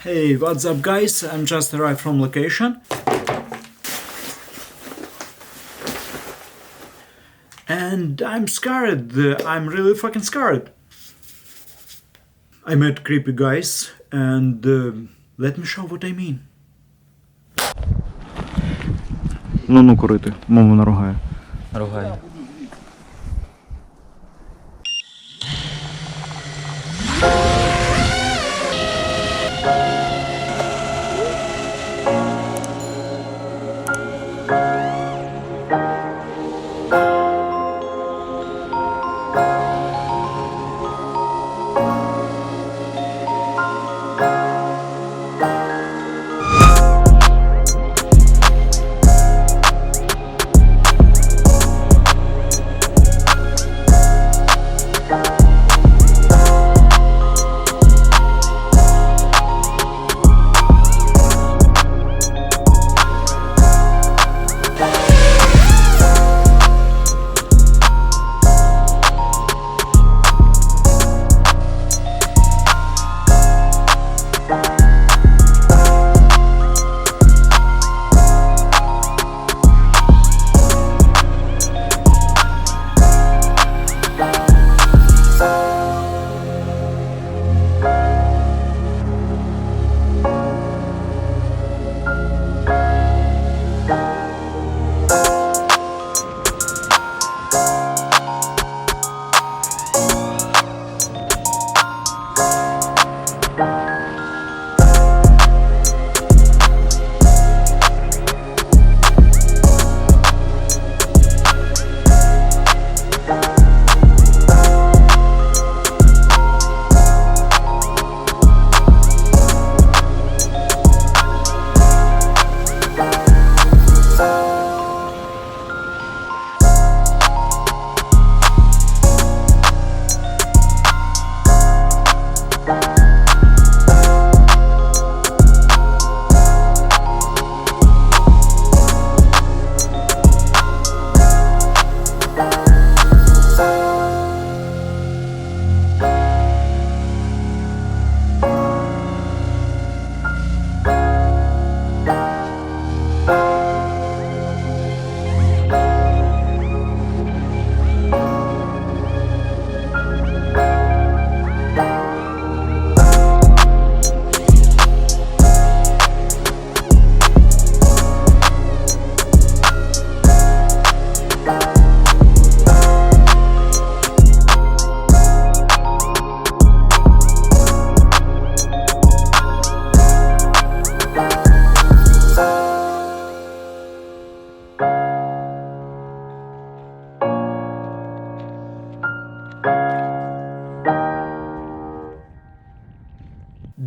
Hey, what's up guys? I'm just arrived from location. And I'm scared. I'm really fucking scared. I met creepy guys and let me show what I mean. Ну курити, мама наругає. Ругає.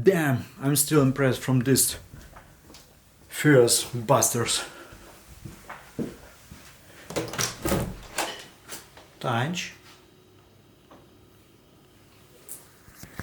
Damn, I'm still impressed from these fierce bastards. Tanch.